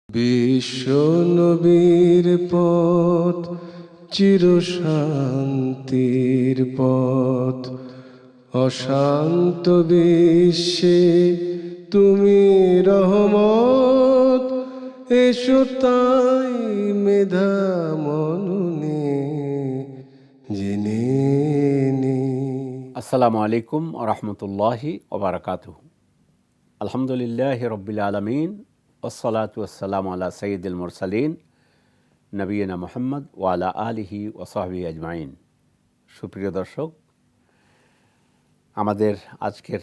বিশ্ব নবীর পথ চিরশান্তির পথ, অশান্ত বিশ্বে তুমি রহমত। এসো তাই মেধা মননে জেনে নি। আসসালামু আলাইকুম রহমতুল্লাহি ওবরাকাতুহু। আলহামদুলিল্লাহ রব্বিল আলমিন, ওসলাতু ওয়াসসালামু আলা সঈদুল মুরসালিন নবীনা মুহাম্মদ ওয়ালা আলিহি ওয়াসাহবিহি আজমাইন। সুপ্রিয় দর্শক, আমাদের আজকের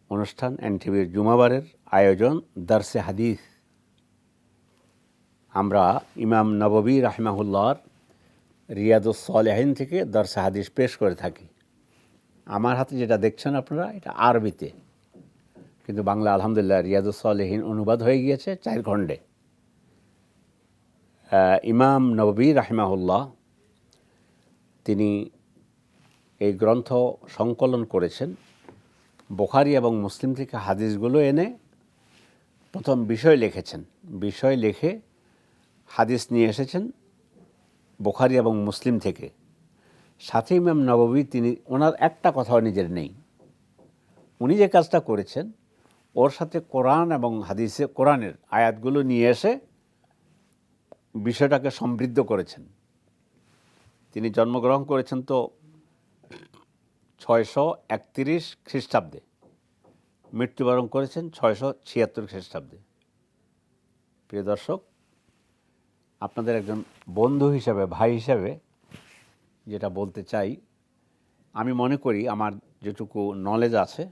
অনুষ্ঠান এনটিভির জুমাবারের আয়োজন দারসে হাদিস। আমরা ইমাম নববী রাহিমাহুল্লাহর রিয়াদুস সালেহিন থেকে দারসে হাদিস পেশ করে থাকি। আমার হাতে যেটা দেখছেন আপনারা, এটা আরবিতে, কিন্তু বাংলা আলহামদুলিল্লাহ রিয়াদুস সালেহিন অনুবাদ হয়ে গিয়েছে 4 খণ্ডে। ইমাম নববী রাহিমাহুল্লাহ তিনি এই গ্রন্থ সংকলন করেছেন। বুখারী এবং মুসলিম থেকে হাদিসগুলো এনে প্রথম বিষয় লিখেছেন। বিষয় লিখে হাদিস নিয়ে এসেছেন বুখারী এবং মুসলিম থেকে। সাথে ইমাম নববী তিনি ওনার একটা কথাও নিজের নেই। উনি যে কাজটা করেছেন, ওর সাথে কোরআন এবং হাদিসে কোরআনের আয়াতগুলো নিয়ে এসে বিষয়টাকে সমৃদ্ধ করেছেন। তিনি জন্মগ্রহণ করেছেন তো 631 খ্রিস্টাব্দে, মৃত্যুবরণ করেছেন 676 খ্রিস্টাব্দে। প্রিয় দর্শক, আপনাদের একজন বন্ধু হিসাবে, ভাই হিসাবে যেটা বলতে চাই, আমি মনে করি আমার যেটুকু নলেজ আছে,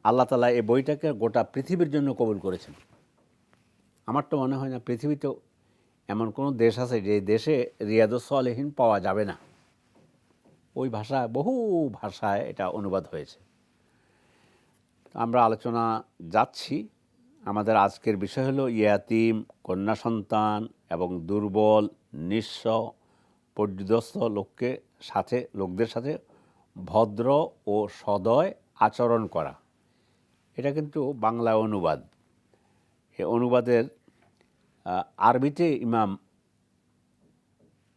আল্লাহ তাআলা এই বইটাকে গোটা পৃথিবীর জন্য কবুল করেছেন। আমার তো মনে হয় না পৃথিবীতেও এমন কোনো দেশ আছে যে দেশে রিয়াদুস সালেহিন পাওয়া যাবে না। ওই ভাষায়, বহু ভাষায় এটা অনুবাদ হয়েছে। আমরা আলোচনা যাচ্ছি। আমাদের আজকের বিষয় হলো ইয়াতিম, কন্যা সন্তান এবং দুর্বল, নিঃস্ব, পর্যুদস্ত লোকদের সাথে ভদ্র ও সদয় আচরণ করা। এটা কিন্তু বাংলা অনুবাদ। এই অনুবাদের আরবিতে ইমাম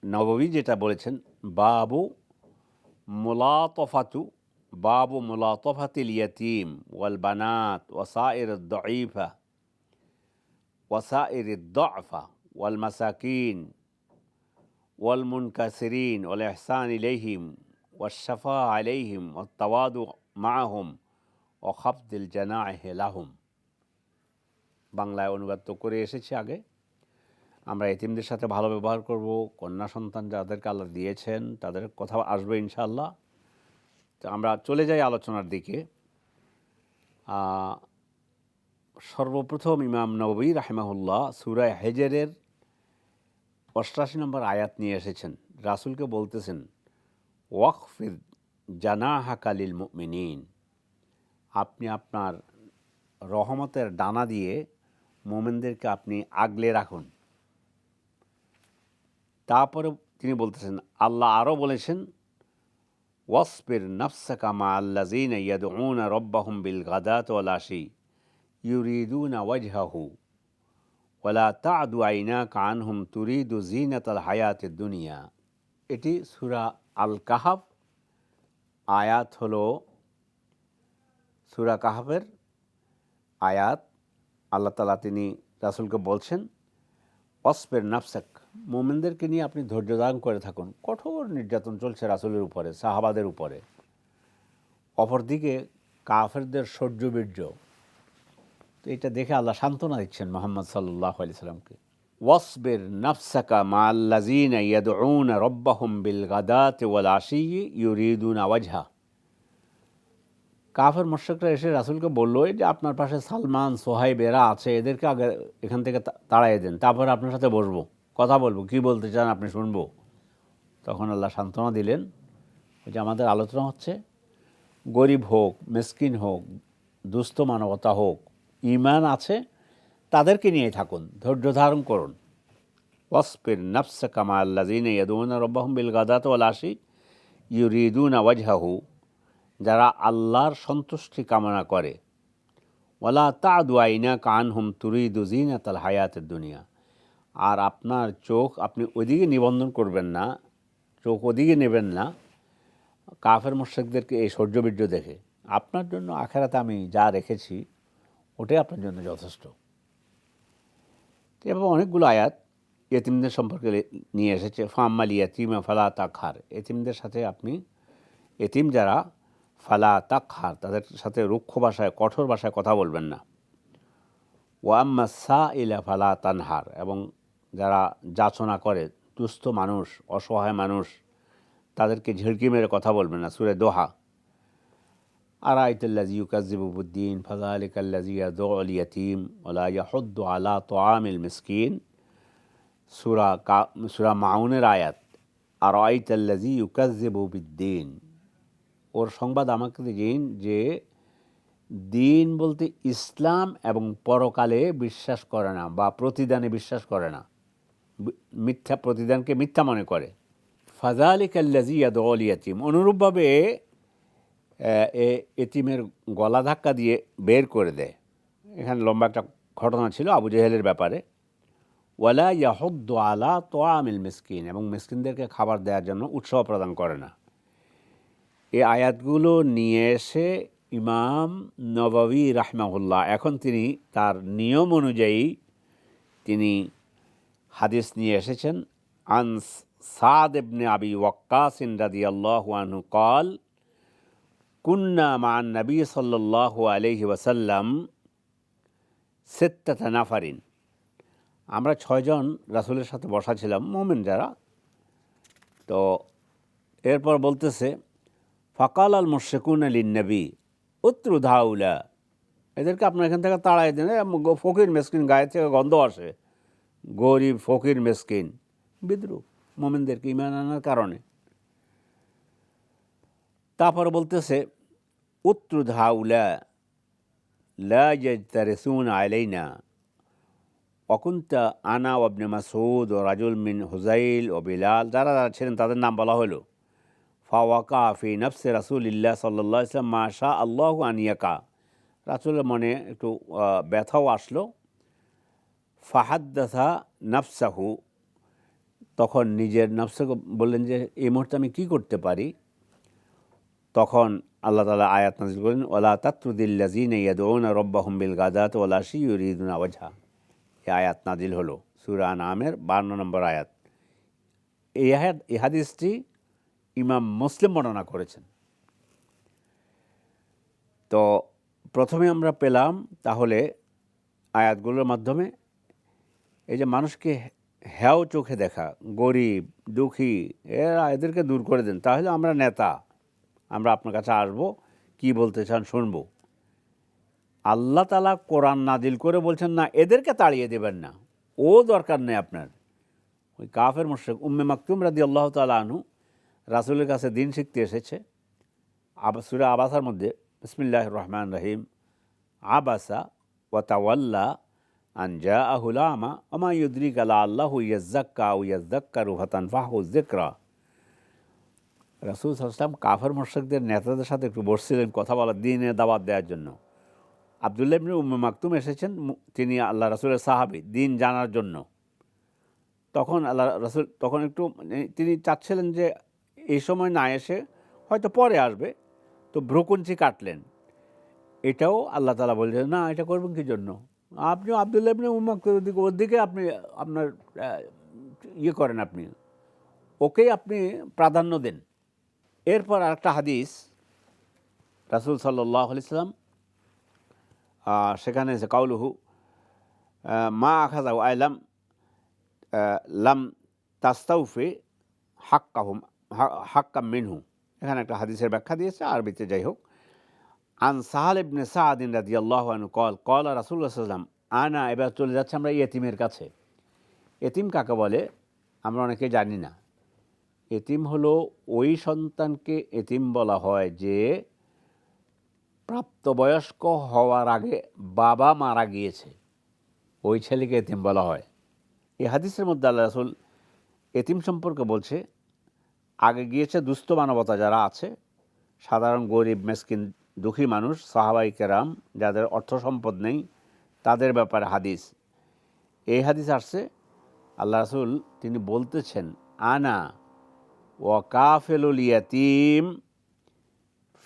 নববী যেটা বলেছেন, বাবু মুলাতফাতিল ইয়াতীম ওয়াল বানাত ওয়াসাইর আদ-দাঈফা ওয়াসাইর আদ-দা'ফা ওয়াল মাসাকিন ওয়াল মুনকাসিরিন ওয়াল ইহসান ইলাইহিম ওয়াশ শাফাআ আলাইহিম ওয়াত তাওয়াদু মাআহুম ওয়া খাফদিল জানাহি লাহুম। বাংলায় অনুবাদ তো করে এসেছি আগে। আমরা এতিমদের সাথে ভালো ব্যবহার করব, কন্যা সন্তান যাদেরকে আল্লাহ দিয়েছেন তাদের কথা আসবে ইনশাআল্লাহ। তো আমরা চলে যাই আলোচনার দিকে। সর্বপ্রথম ইমাম নববী রাহিমাহুল্লাহ সূরা হিজরের 88 নম্বর আয়াত নিয়ে এসেছেন। রাসূলকে বলতেছেন, ওয়াখফিদ জানাহাকা লিল মুমিনিন, আপনি আপনার রহমতের ডানা দিয়ে মুমিনদেরকে আপনি আগলে রাখুন। তারপরে তিনি বলতেছেন, আল্লাহ আরও বলেছেন, ওয়াসবির নাফসাকা মা আল্লাযীনা ইয়াদউনা রাব্বাহুম বিল গাদাতি ওয়াল আশি ইউরিদুনা ওয়াজহাহু ওয়ালা তা'দু আইনাকা আনহুম তুরিদু যিনাতাল হায়াতিদ দুনিয়া। এটি সূরা আল কাহাফ, আয়াত হলো সূরা কাহাফের আয়াত। আল্লাহ তাআলা তিনি রাসূলকে বলছেন, ওয়াসবির নাফসাক, মুমিনদেরকে নিয়ে আপনি ধৈর্য ধারণ করে থাকুন। কঠোর নির্যাতন চলছে রাসূলের উপরে, সাহাবাদের উপরে। অপরদিকে কাফেরদের সহ্যবীর্য, তো এটা দেখে আল্লাহ সান্ত্বনা দিচ্ছেন মুহাম্মদ সাল্লাল্লাহু আলাইহি সাল্লামকে। ওয়াসবির নাফসাকা মা আল্লাযীনা ইয়াদউনা রাব্বাহুম বিল গাদাতি ওয়াল আশিয়্যি ইউরিদুনা ওয়াজহা। কাফের মুশরিকরা এসে রাসূলকে বলল যে আপনার পাশে সালমান, সোহাইব এরা আছে, এদেরকে আগে এখান থেকে তাড়াইয়ে দেন, তারপরে আপনার সাথে বসবো, কথা বলবো, কি বলতে চান আপনি শুনবো। তখন আল্লাহ সান্ত্বনা দিলেন যে আমাদের আলোচনা হচ্ছে গরিব হোক, মিসকিন হোক, দুস্থ মানবতা হোক, ঈমান আছে তাদেরকে নিয়ে থাকুন, ধৈর্য ধারণ করুন। ওয়াসবির নাফসাকা মা আল্লাযীনা ইয়াদউনা রাব্বাহুম বিল গাদাতি ওয়াল আশি ইউরিদুনা ওয়াজহাহু, যারা আল্লাহর সন্তুষ্টি কামনা করে, ওয়ালা তাদু আইনাকা আনহুম তুরিদু জিনাতাল হায়াতের দুনিয়া, আর আপনার চোখ আপনি ওইদিকে নিবন্ধন করবেন না, চোখ ওদিকে নেবেন না কাফের মুশরিকদেরকে এই সৌর্যবীর্য দেখে। আপনার জন্য আখেরাতে আমি যা রেখেছি ওটাই আপনার জন্য যথেষ্ট। এভাবে অনেকগুলো আয়াত ইয়েতিমদের সম্পর্কে নিয়ে এসেছে। ফাম্মাল ইয়াতিমা ফালা তাকহার, এতিমদের সাথে আপনি, এতিম যারা, ফালা তাকহার, তাদের সাথে রুক্ষ ভাষায় কঠোর ভাষায় কথা বলবেন না। ওয়াম্মা সা ইলা ফালা তানহার, এবং যারা যাচনা করে, দুস্থ মানুষ, অসহায় মানুষ, তাদেরকে ঝিড়কি মেরে কথা বলবেন না। সূরা দোহা। আরাইতাল্লাযী ইউকাযযিবু বিদ্দীন ফাযালিকাল্লাযী ইয়াদউল ইয়াতীম ওয়ালা ইয়াহুদ্দু আলা তুআমিল মিসকিন, সূরা মাউনের আয়াত। আরাইতাল্লাযী ইউকাযযিবু বিদ্দীন, ওর সংবাদ আমাকে দিন যে দিন বলতে ইসলাম এবং পরকালে বিশ্বাস করে না, বা প্রতিদানে বিশ্বাস করে না, মিথ্যা প্রতিদানকে মিথ্যা মনে করে। ফাযালিকাল্লাযী ইয়াদউল ইয়াতীম, অনুরূপভাবে এতিমের গলা ধাক্কা দিয়ে বের করে দেয়। এখানে লম্বা একটা ঘটনা ছিল আবু জেহেলের ব্যাপারে। ওয়ালা ইয়াহুদ্দু আলা তুআমিল মিসকিন, এবং মিসকিনদেরকে খাবার দেওয়ার জন্য উৎসাহ প্রদান করে না। এই আয়াতগুলো নিয়ে এসে ইমাম নববী রাহমাহুল্লাহ, এখন তিনি তার নিয়ম অনুযায়ী তিনি হাদিস নিয়ে এসেছেন। আন সাদ ইবনে আবি ওয়াক্কাস রাদিয়াল্লাহু আনহু قال কুন্না মা'আন নবী সাল্লাল্লাহু আলাইহি ওয়াসাল্লাম সিত্তাতা নাফারিন, আমরা 6 জন রাসূলের সাথে বসা ছিলাম, মুমিন যারা। তো এরপর বলতেছে ফাকাল আল মুশরিকুনা লিন নবী উতরুদ হাউলা, এদেরকে আপনার এখান থেকে তাড়াই দেন, ফকির মিসকিন, গায়ে থেকে গন্ধ আসে, গরিব ফকির মিসকিন, বিদ্রুপ মুমিনদেরকে ঈমান আনার কারণে। তারপর বলতেছে উতরুদ হাউলা লা ইয়াজতারিসুনা আলাইনা ওয়াকুনতা আনা ওয়া ইবনে মাসউদ ওয়া রাজুল মিন হুযাইল ও বিলাল, যারা যারা ছিলেন তাদের নাম বলা হলো। ফাওয়াকা ফি নফসি রাসূলিল্লাহ সাল্লাল্লাহু আলাইহি ওয়াসাল্লাম মা শা আল্লাহু আন ইয়াকা, রাসূলের মনে একটু ব্যথাও আসলো। ফাহাদ্দাসা নফসাহু, তখন নিজের নফসকে বললেন যে এই মুহূর্তে আমি কী করতে পারি। তখন আল্লাহ তাআলা আয়াত নাযিল করেন ওয়ালা তাতরুদিল্লাযীনা ইয়াদউনা রাব্বাহুম বিল গাদাতি ওয়াল আশি ইউরিদুনা ওয়াজহা, এই আয়াত নাযিল হলো সূরা আনআমের 52 নম্বর আয়াত। এই হাদিসটি ইমাম মুসলিম বর্ণনা করেছেন। তো প্রথমে আমরা পেলাম তাহলে আয়াতগুলোর মাধ্যমে এই যে মানুষকে হেয় চোখে দেখা, গরিব দুঃখী, এদেরকে দূর করে দেন, তাহলে আমরা নেতা, আমরা আপনার কাছে আসবো, কি বলতে চান শুনব। আল্লাহ তাআলা কোরআন নাজিল করে বলছেন না এদেরকে তাড়িয়ে দেবেন না, ও দরকার নেই আপনার। ওই কাফের মুশরিক উম্মে মাকতুম রাদিয়াল্লাহু তাআলা আনহু রাসূলের কাছে দিন শিখতে এসেছে। সূরা আবাসার মধ্যে বিসমিল্লাহির রহমানির রহিম, আবাসা ওয়া তাওয়াল্লা আন জাআহুল আমা ওয়া মা ইউদরিকা লাআল্লাহু ইয়াযাক্কা আও ইয়াযাক্কারু ফাতানফাহু যিকরা। রাসূল সাল্লাল্লাহু আলাইহি ওয়াসাল্লাম কাফের মুশরিকদের নেতাদের সাথে একটু বসছিলেন কথা বলার, দ্বীনের দাওয়াত দেওয়ার জন্য। আব্দুল্লাহ ইবনে উম্মে মাকতুম এসেছেন, তিনি আল্লাহ রাসূলের সাহাবী, দ্বীন জানার জন্য। তখন আল্লাহ রাসূল তখন একটু তিনি চাচ্ছিলেন যে এই সময় না এসে হয়তো পরে আসবে, তো ভ্রুকুঞ্চি কাটলেন। এটাও আল্লাহ তাআলা বলছেন না এটা করবেন কী জন্য, আপনি আব্দুল্লাহ ইবনে উম্মে মাকতুম ওর দিকে আপনি আপনার ইয়ে করেন, আপনি ওকেই আপনি প্রাধান্য দেন। এরপর আরেকটা হাদিস রাসূল সাল্লাল্লাহু আলাইহি সাল্লাম সেখানে এসে কাউলুহু মা আখাযাহু আইলাম লাম তাস্তাউফি হাক্কাহুম হাক্কাম মিনহু, এখানে একটা হাদিসের ব্যাখ্যা দিয়েছে আরবিতে। যাই হোক, আন সাহাল ইবনে সা'দ রাদিয়াল্লাহু আনহু ক্বাল ক্বালা রাসূলুল্লাহ সাল্লাল্লাহু আলাইহি ওয়াসাল্লাম আনা, এবার চলে যাচ্ছে আমরা ইয়েতিমের কাছে। এতিম কাকে বলে আমরা অনেকে জানি না। এতিম হলো ওই সন্তানকে এতিম বলা হয় যে প্রাপ্তবয়স্ক হওয়ার আগে বাবা মারা গিয়েছে, ওই ছেলেকে এতিম বলা হয়। এই হাদিসের মধ্যে আল্লাহ রাসূল এতিম সম্পর্কে বলছে, আগে গিয়েছে দুস্থ মানবতা যারা আছে, সাধারণ গরিব মিসকিন দুঃখী মানুষ, সাহাবাই কেরাম, যাদের অর্থ সম্পদ নেই, তাদের ব্যাপারে হাদিস। এই হাদিস আসছে আল্লাহ রাসূল তিনি বলতেছেন, আনা ওয়া কাফিলুল ইয়াতীম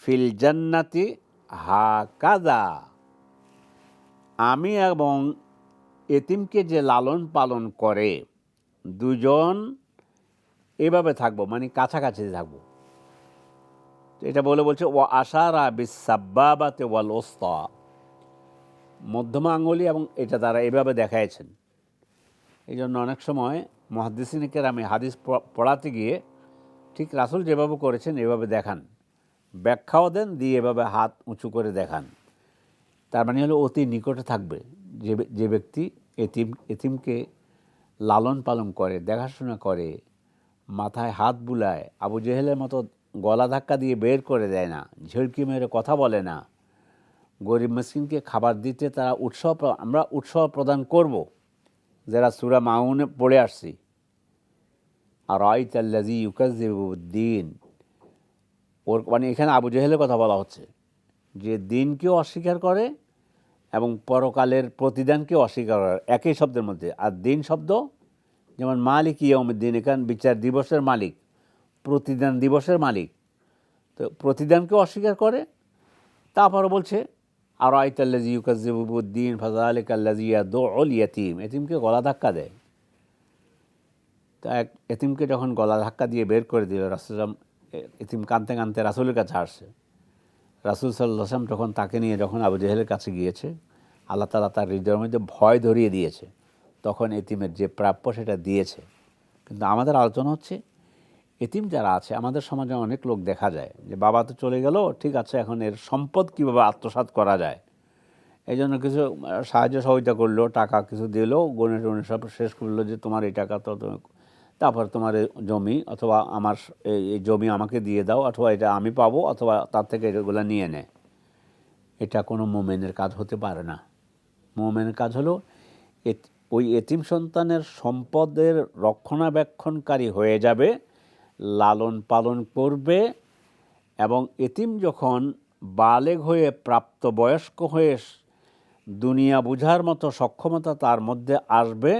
ফিল জান্নাতি হাকাযা, আমি এবং এতিমকে যে লালন পালন করে দুজন এভাবে থাকবো, মানে কাছাকাছি থাকবো। তো এটা বলছে ও আশারা বিসাব্বাবাতে ওয়াল ওসতা, মধ্যমা আঙ্গুলি এবং এটা তারা এভাবে দেখাইছেন। এই জন্য অনেক সময় মুহাদ্দিসিন কেরাম হাদিস পড়াতে গিয়ে ঠিক রাসূল যেভাবে করেছেন এভাবে দেখান, ব্যাখ্যাও দেন, দিয়ে এভাবে হাত উঁচু করে দেখান। তার মানে হলো অতি নিকটে থাকবে যে ব্যক্তি এতিমকে লালন পালন করে, দেখাশোনা করে, মাথায় হাত বুলায়, আবু জেহেলের মতো গলা ধাক্কা দিয়ে বের করে দেয় না, ঝিড়কি মেরে কথা বলে না, গরিব মিসকিনকে খাবার দিতে তারা আমরা উৎসাহ প্রদান করব, যারা সূরা মাউনে পড়ে আসছি। আর আইতাল্লাযী ইউকাযযিবুদ্দীন, ওর মানে এখানে আবু জেহেলের কথা বলা হচ্ছে, যে দিনকেও অস্বীকার করে এবং পরকালের প্রতিদানকেও অস্বীকার করে, একই শব্দের মধ্যে। আর দিন শব্দ যেমন মালিক ইয়াউমিদ্দিন, এখানে বিচার দিবসের মালিক, প্রতিদান দিবসের মালিক, তো প্রতিদানকেও অস্বীকার করে। তারপরে বলছে আর আইতাল্লাযী ইউকাযযিবুদ্দীন ফাযালিকাল্লাযী ইয়াদউল ইয়াতীম, এতিমকে গলা ধাক্কা দেয়। তো এক এতিমকে যখন গলা ধাক্কা দিয়ে বের করে দিল, রাসূল এতিম কাঁদতে কাঁদতে রাসূলের কাছে আসছে। রাসূল সাল্লাল্লাহু আলাইহি ওয়াসাল্লাম তখন তাকে নিয়ে যখন আবু জেহেলের কাছে গিয়েছে, আল্লাহ তাআলা তার হৃদয়ের মধ্যে ভয় ধরিয়ে দিয়েছে, তখন এতিমের যে প্রাপ্য সেটা দিয়েছে। কিন্তু আমাদের আলোচনা হচ্ছে এতিম যারা আছে, আমাদের সমাজে অনেক লোক দেখা যায় যে বাবা তো চলে গেল, ঠিক আছে, এখন এর সম্পদ কীভাবে আত্মসাৎ করা যায়, এই জন্য কিছু সাহায্য সহযোগিতা করলো, টাকা কিছু দিল, গণে টনে সব শেষ করলো, যে তোমার এই টাকা তো তারপর তোমার জমি অথবা আমার এই জমি আমাকে দিয়ে দাও, অথবা এটা আমি পাবো, অথবা তার থেকে এগুলো নিয়ে নেয়। এটা কোনো মোমেনের কাজ হতে পারে না। মোমেনের কাজ হলো ওই এতিম সন্তানের সম্পদের রক্ষণাবেক্ষণকারী হয়ে যাবে, লালন পালন করবে, এবং এতিম যখন বালেগ হয়ে প্রাপ্তবয়স্ক হয়ে দুনিয়া বুঝার মতো সক্ষমতা তার মধ্যে আসবে,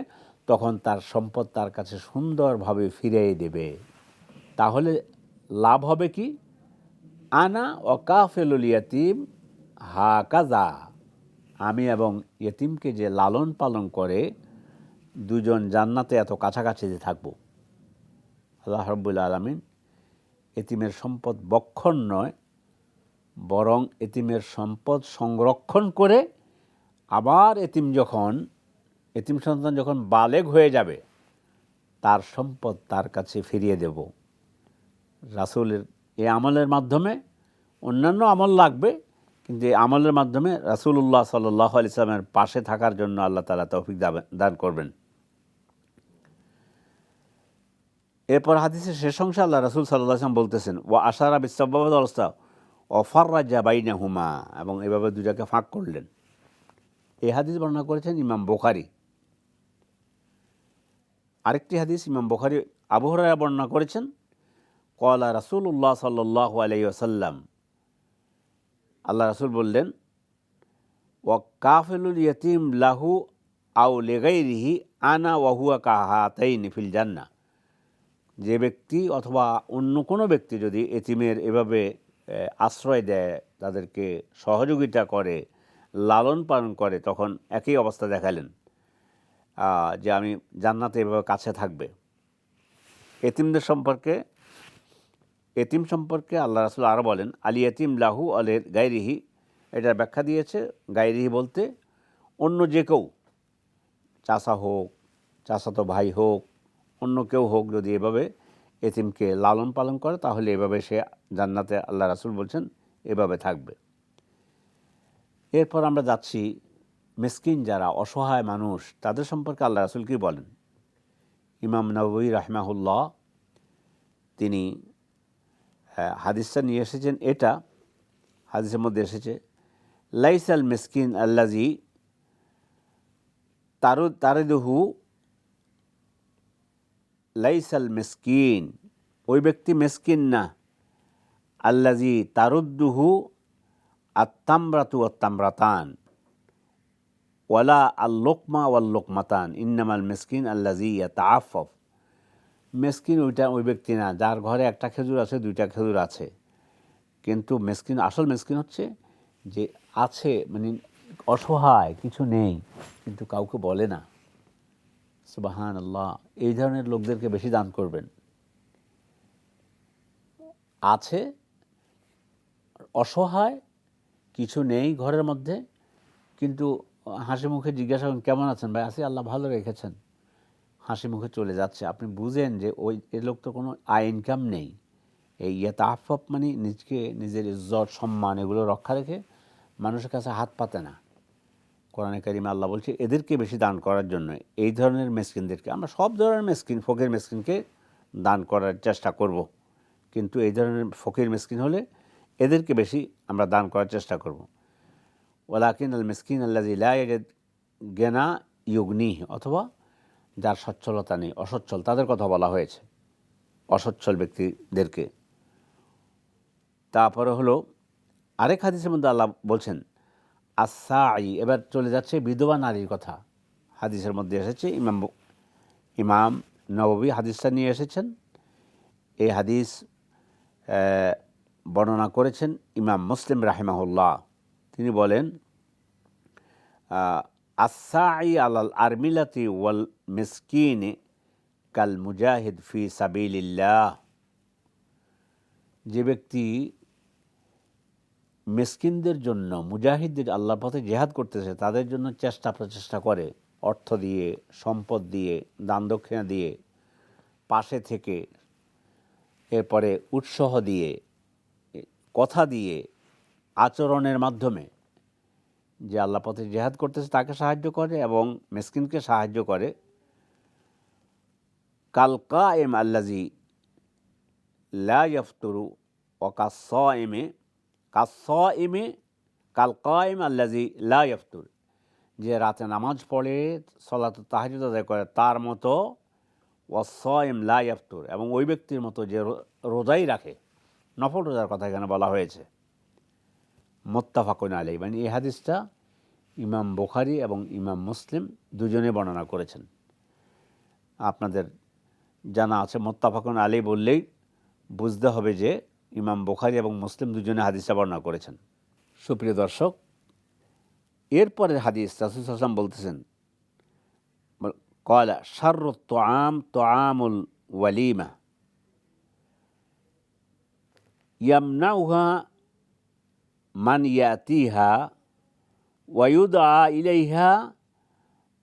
তখন তার সম্পদ তার কাছে সুন্দরভাবে ফিরিয়ে দেবে। তাহলে লাভ হবে কি? আনা ওয়া কাফিলুল ইয়াতীম হাকাযা, আমি এবং ইয়েতিমকে যে লালন পালন করে দুজন জান্নাতে এত কাছাকাছি যে থাকব। আল্লাহ রাব্বুল আলামিন এতিমের সম্পদ বক্ষণ নয়, বরং এতিমের সম্পদ সংরক্ষণ করে আবার এতিম সন্তান যখন বালেগ হয়ে যাবে, তার সম্পদ তার কাছে ফিরিয়ে দেব। রাসূলের এই আমলের মাধ্যমে অন্যান্য আমল লাগবে, কিন্তু এই আমলের মাধ্যমে রাসূলুল্লাহ সাল্লাল্লাহু আলাইহি ওয়াসাল্লামের পাশে থাকার জন্য আল্লাহ তাআলা তৌফিক দান করবেন। এরপর হাদিসের শেষ অংশে আল্লাহ রাসূল সাল্লাল্লাহু আলাইহি ওয়াসাল্লাম বলতেছেন, ওয়া আশারা বিসাব্বাবাতি ওয়াল উসতা ওয়া ফাররাজা বাইনাহুমা, এবং এভাবে দুটাকে ফাঁক করলেন। এই হাদিস বর্ণনা করেছেন ইমাম বুখারী। আরেকটি হাদিস ইমাম বুখারী আবু হুরায়রা বর্ণনা করেছেন, ক্বালা রাসূলুল্লাহ সাল্লাল্লাহু আলাইহি ওয়াসাল্লাম, আল্লাহ রাসূল বললেন, ওয়া কাফিলুল ইয়াতীম লাহু আও লিগাইরিহি আনা ওয়া হুয়া কাহাতাইনি ফিল জান্নাহ, যে ব্যক্তি অথবা অন্য কোনো ব্যক্তি যদি এতিমের এভাবে আশ্রয় দেয়, তাদেরকে সহযোগিতা করে, লালন পালন করে, তখন একই অবস্থা দেখালেন যে আমি জান্নাতে এভাবে কাছে থাকবে। এতিম সম্পর্কে আল্লাহ রাসূল আরও বলেন, আল ইয়াতীম লাহু আলে গায়রিহি, এটার ব্যাখ্যা দিয়েছে গায়রিহি বলতে অন্য যে কেউ, চাচা হোক, চাচাতো ভাই হোক, অন্য কেউ হোক, যদি এভাবে এতিমকে লালন পালন করে, তাহলে এভাবে সে জান্নাতে, আল্লাহ রাসূল বলছেন, এভাবে থাকবে। এরপর আমরা যাচ্ছি মিসকিন যারা অসহায় মানুষ, তাদের সম্পর্কে আল্লাহ রাসূল কি বলেন। ইমাম নববী রাহিমাহুল্লাহ তিনি হাদিসটা নিয়ে এসেছেন, এটা হাদিসের মধ্যে এসেছে, লাইসাল মিসকিন আল্লাযী তারিদুহু, লাইসাল মিসকিন, ওই ব্যক্তি মিসকিন না, আল্লাযী তারুদ্দুহু আত্তামরাতু আত্তামরাতান ওয়ালা আল্লোকমা ওয়াল্লোকমাতান ইন্নামাল মিসকিন আল্লাজি ইয়াতাআফফাফ। মিসকিন ওই ব্যক্তি না যার ঘরে একটা খেজুর আছে, দুইটা খেজুর আছে, কিন্তু মিসকিন, আসল মিসকিন হচ্ছে যে আছে মানে অসহায়, কিছু নেই কিন্তু কাউকে বলে না। সুবহানাল্লাহ। এই ধরনের লোকদেরকে বেশি দান করবেন। আছে, অসহায়, কিছু নেই ঘরের মধ্যে, কিন্তু হাসি মুখে জিজ্ঞাসা করেন কেমন আছেন ভাই, আছি আল্লাহ ভালো রেখেছেন, হাসি মুখে চলে যাচ্ছে। আপনি বুঝেন যে এই লোক তো কোনো আয় ইনকাম নেই। এই ইয়াতাআফফাফ মানে নিজকে, নিজের ইজ্জত সম্মান এগুলো রক্ষা রেখে মানুষের কাছে হাত পাতে না। কোরআনে কারিমে আল্লাহ বলছে এদেরকে বেশি দান করার জন্য। এই ধরনের মিসকিনদেরকে, আমরা সব ধরনের মিসকিন, ফকির মিসকিনকে দান করার চেষ্টা করব, কিন্তু এই ধরনের ফকির মিসকিন হলে এদেরকে বেশি আমরা দান করার চেষ্টা করব। ওয়ালাকিন আল মিসকিন আল্লাযী লা ইয়াজিদ গিনা ইউগনিহি, অথবা যার সচ্ছলতা নেই, অসচ্ছল, তাদের কথা বলা হয়েছে, অসচ্ছল ব্যক্তিদেরকে। তারপরে হলো আরেক হাদিসের মধ্যে আল্লাহ বলছেন আস-সাঈ। এবার চলে যাচ্ছে বিধবা নারীর কথা। হাদিসের মধ্যে এসেছে, ইমাম নববী হাদিসটা নিয়ে এসেছেন। এই হাদিস বর্ণনা করেছেন ইমাম মুসলিম রাহিমাহুল্লাহ। তিনি বলেন আস-সাঈ আলাল আরমিলাতি ওয়াল মিসকিন কাল মুজাহিদ ফি সাবিলিল্লাহ। যে ব্যক্তি মিসকিনদের জন্য, মুজাহিদদের, আল্লাহর পথে জিহাদ করতেছে, তাদের জন্য চেষ্টা প্রচেষ্টা করে, অর্থ দিয়ে, সম্পদ দিয়ে, দান দক্ষিণা দিয়ে, পাশে থেকে, এরপরে উৎসাহ দিয়ে, কথা দিয়ে, আচরণের মাধ্যমে, যে আল্লাহ পথে জিহাদ করতেছে তাকে সাহায্য করে এবং মিসকিনকে সাহায্য করে। কাল কায়েম আল্লাযী লা ইয়াফতুরু ওয়া কাস-সাইমি কাল কায়েম আল্লাযী লা ইয়াফতুর। যে রাতে নামাজ পড়ে, সলাতুত তাহাজ্জুদ আদায় করে, তার মতো ওয়াস-সাইম লা ইয়াফতুর, এবং ওই ব্যক্তির মতো যে রোজাই রাখে। নফল রোজার কথা এখানে বলা হয়েছে। মুত্তাফাকুন আলাইহি, মানে এই হাদিসটা ইমাম বুখারী এবং ইমাম মুসলিম দুজনে বর্ণনা করেছেন। আপনাদের জানা আছে, মুত্তাফাকুন আলাইহি বললেই বুঝতে হবে যে ইমাম বুখারী এবং মুসলিম দুজনে হাদিসটা বর্ণনা করেছেন। সুপ্রিয় দর্শক, এরপরের হাদিস রাসূল সাল্লাল্লাহু আলাইহি ওয়াসাল্লাম বলতেছেন, ক্বালা শাররুত তুআম তুআমুল ওয়ালিমা ইয়ামনাউহা মান ইয়াতিহা ওয়া ইউদআ ইলাইহা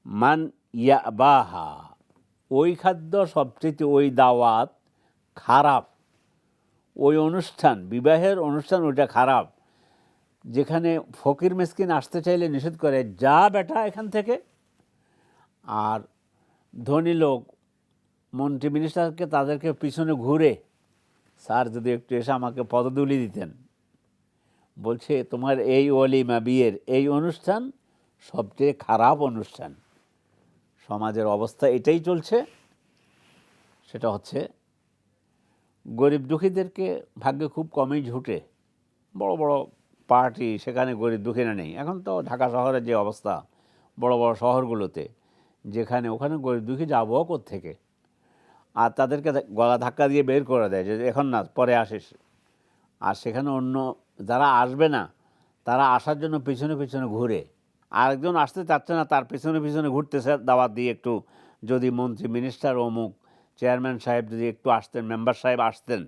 মান ইয়াবাহা। ওই খাদ্য সবচেয়ে, ওই দাওয়াত খারাপ, ওই অনুষ্ঠান, বিবাহের অনুষ্ঠান ওইটা খারাপ, যেখানে ফকির মিসকিন আসতে চাইলে নিষেধ করে, যা বেটা এখান থেকে। আর ধনী লোক, মন্ত্রী মিনিস্টারকে, তাদেরকে পিছনে ঘুরে, স্যার যদি একটু এসে আমাকে পদধূলি দিতেন। বলছে তোমার এই ওলিমা, বিয়ের এই অনুষ্ঠান সবচেয়ে খারাপ অনুষ্ঠান। সমাজের অবস্থা এটাই চলছে। সেটা হচ্ছে গরিব দুঃখীদেরকে ভাগ্যে খুব কমই ঝুটে। বড় বড় পার্টি, সেখানে গরিব দুঃখীরা নেই। এখন তো ঢাকা শহরের যে অবস্থা, বড় বড় শহরগুলোতে, যেখানে ওখানে গরিব দুঃখী যাবো কোত্থেকে, আর তাদেরকে গলা ধাক্কা দিয়ে বের করে দেয় যে এখন না, পরে আসিস। আর সেখানে অন্য যারা আসবে না, তারা আসার জন্য পিছনে পিছনে ঘুরে। আরেকজন আসতে চাচ্ছে না, তার পিছনে পিছনে ঘুরতেছে দাওয়াত দিয়ে। একটু যদি মন্ত্রী মিনিস্টার অমুক চেয়ারম্যান সাহেব যদি একটু আসতেন, মেম্বার সাহেব আসতেন,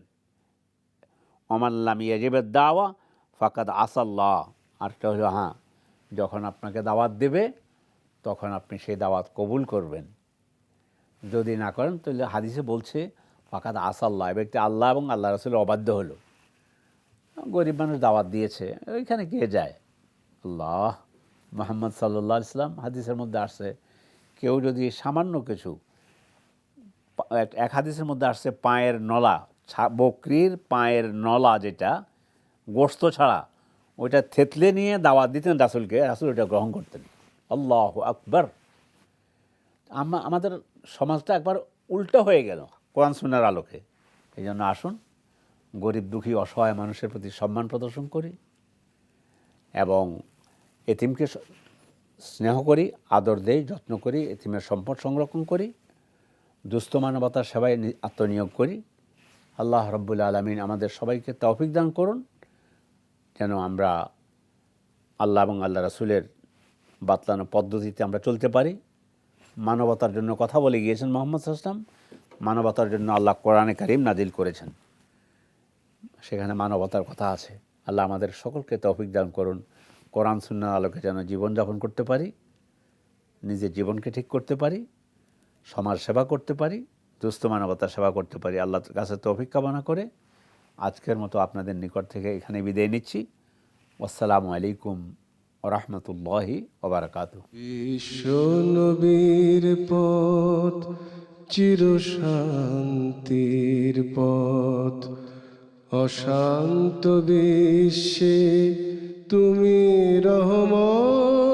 ওমাল্লাম ইয়াজিবেদ দাওয়া ফাকাদ আসাল্লাহ। আরেকটা হলো, হ্যাঁ, যখন আপনাকে দাওয়াত দেবে তখন আপনি সেই দাওয়াত কবুল করবেন। যদি না করেন তাহলে হাদিসে বলছে ফাকাদ আসাল্লাহ, এ ব্যক্তি আল্লাহ এবং আল্লাহ রাসূলের অবাধ্য হলো। গরিব মানুষ দাওয়াত দিয়েছে, ওইখানে কে যায়? আল্লাহ, মুহাম্মদ সাল্লাল্লাহু আলাইহি ওয়াসাল্লাম হাদিসের মধ্যে আসছে, কেউ যদি সামান্য কিছু, এক হাদিসের মধ্যে আসছে পায়ের নলা, বকরির পায়ের নলা, যেটা গোশত ছাড়া, ওইটা থেতলে নিয়ে দাওয়াত দিতেন রাসূলকে, রাসূল ওইটা গ্রহণ করতেন। আল্লাহু আকবার। আমাদের সমাজটা একবার উল্টো হয়ে গেল কোরআন সুন্নাহর আলোকে। এই জন্য আসুন গরিব দুঃখী অসহায় মানুষের প্রতি সম্মান প্রদর্শন করি, এবং এতিমকে স্নেহ করি, আদর দেই, যত্ন করি, এতিমের সম্পদ সংরক্ষণ করি, দুস্থ মানবতার সেবায় আত্মনিয়োগ করি। আল্লাহ রব্বুল আলামিন আমাদের সবাইকে তৌফিক দান করুন যেন আমরা আল্লাহ এবং আল্লাহ রাসূলের বাতলানো পদ্ধতিতে আমরা চলতে পারি। মানবতার জন্য কথা বলে গিয়েছেন মুহাম্মদ সাল্লাল্লাহু আলাইহি ওয়াসাল্লাম। মানবতার জন্য আল্লাহ কোরআনে কারীম নাজিল করেছেন, সেখানে মানবতার কথা আছে। আল্লাহ আমাদের সকলকে তৌফিক দান করুন, কোরআন সুন্নাহর আলোকে যেন জীবনযাপন করতে পারি, নিজের জীবনকে ঠিক করতে পারি, সমাজ সেবা করতে পারি, দুস্থ মানবতার সেবা করতে পারি। আল্লাহর কাছে তৌফিক কামনা করে আজকের মতো আপনাদের নিকট থেকে এখানে বিদায় নিচ্ছি। আসসালামু আলাইকুম ওয়া রাহমাতুল্লাহি ওয়া বারাকাতুহু। বিশ্ব নবীর পথ চির শান্তির পথ, অশান্ত বিশ্বে তুমি রহমত।